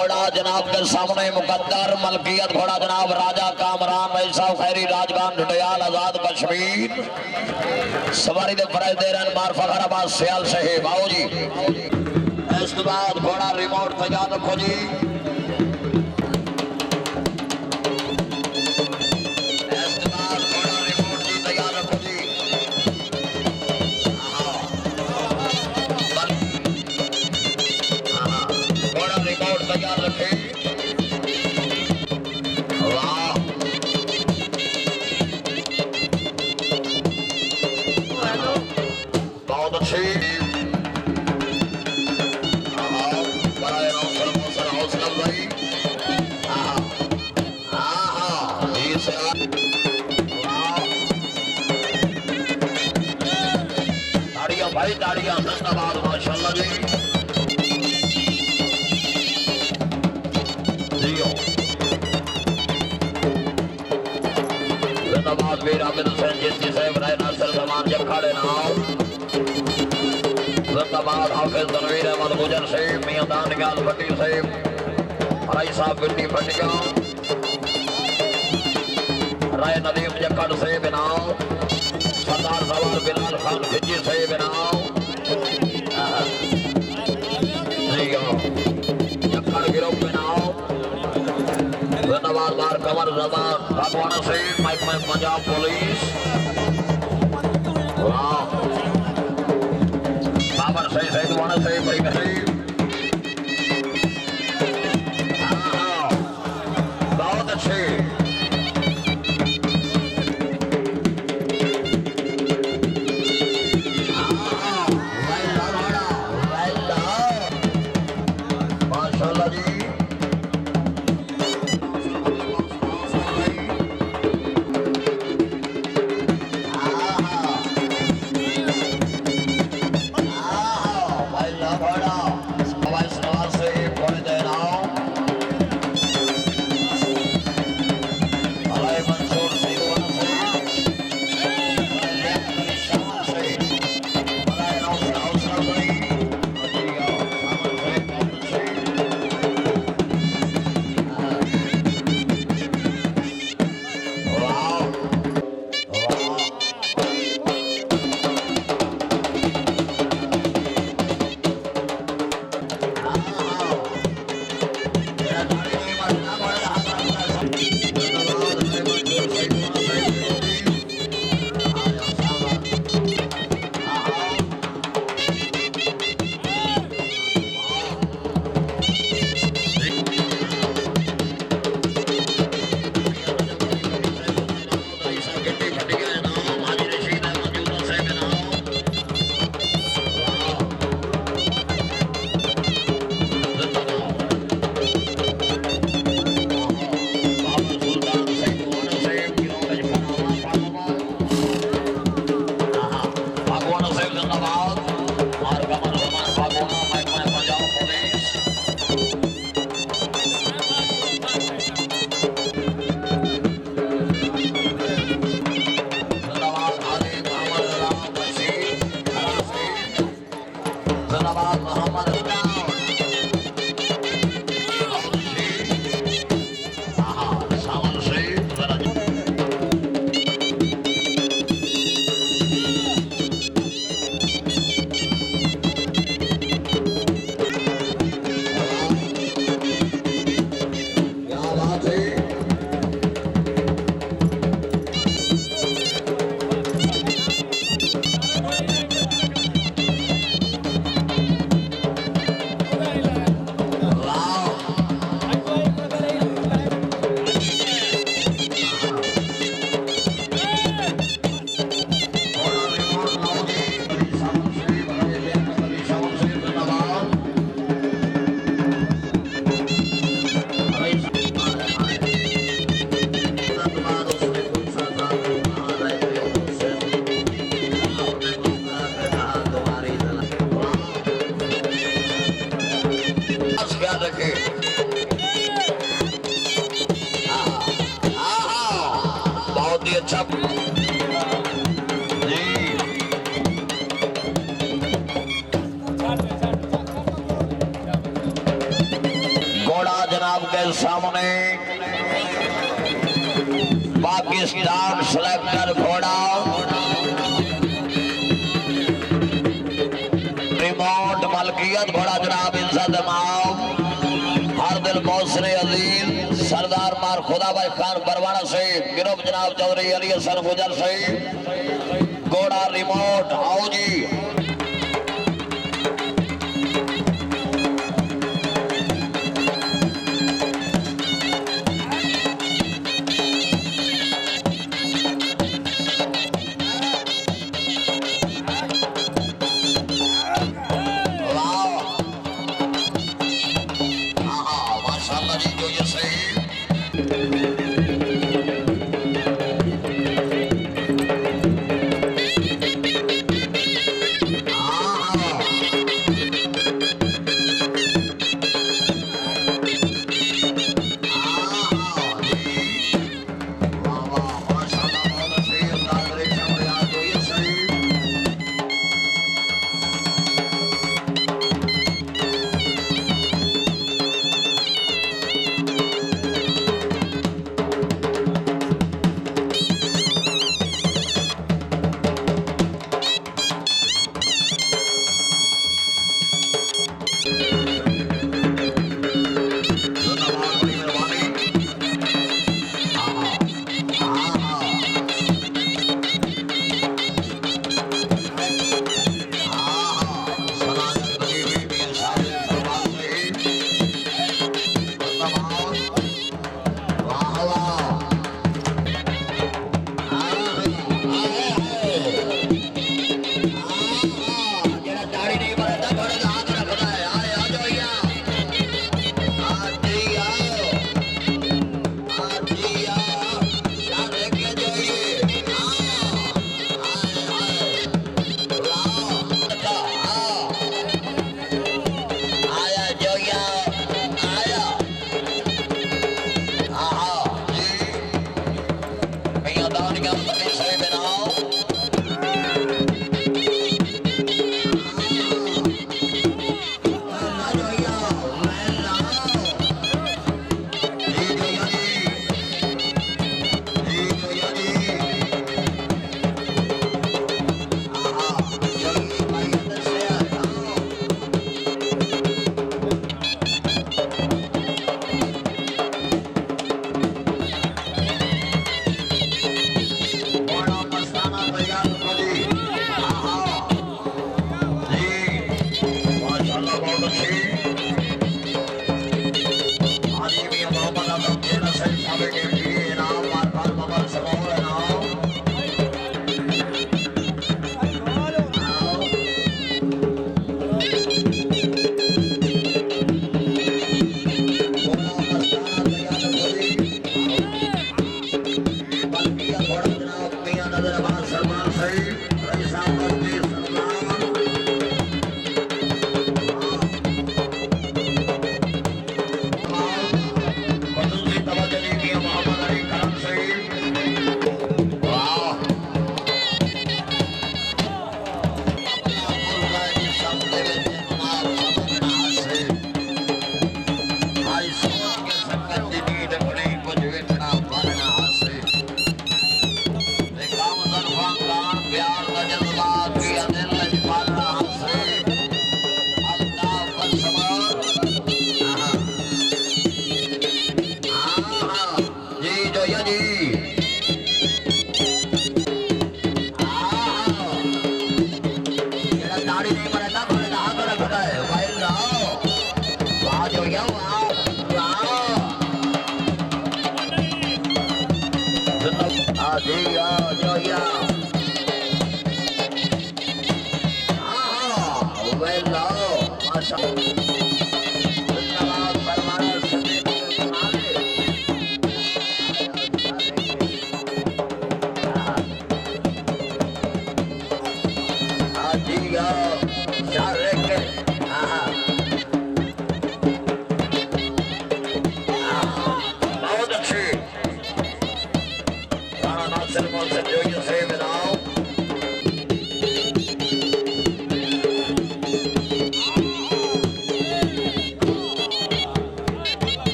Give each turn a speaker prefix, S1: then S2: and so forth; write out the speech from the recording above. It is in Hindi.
S1: घोड़ा जनाब के सामने मुकद्दर मलकियत घोड़ा जनाब राजा कामरान भाई साहब खैरी राजगान ढटियाल आजाद कश्मीर सवारी दे फराज दे रहे मार फखर अब्बास सियाल साहिब आओ जी। इसके बाद घोड़ा रिमोट तैयार रखो जी। इसके बाद घोड़ा रिमोट जी तैयार रखो जी। घोड़ा रिमोट तैयार रखे। वाह बहुत अच्छी भाई ताड़ियां जिंदाबाद माशाल्लाह जी। जिंदाबाद वीर आबिद हुसैन जिसकी साहब राय नासिर ज़मान जखाड़े नाम जिंदाबाद हाफिज तनवीर अहमद गुजर साहब मियां दानियाल भट्टी साहब राय साहब बिल्ली भट्टिया राय नदीम जखड़ साहब नाम सरदार सवार बिलाल खान खिजी साहब नाम जखड़ गिरोह के नाम जिंदाबाद बार कमर ज़मान भरवाना साहब माइक में पंजाब पुलिस वाह बाबर साहब सैदवाना साहब भाई भाई बहुत अच्छे घोड़ा जनाब के सामने पाकिस्तान सेलेक्टर घोड़ा रिमोट मलकियत घोड़ा जनाब इज्जत इमाम हर दिल मौसरे अजीज सरदार मार खुदा भाई खान बरवाना से गिरोह जनाब चौधरी अली हसन गुजर से घोड़ा रिमोट आओ जी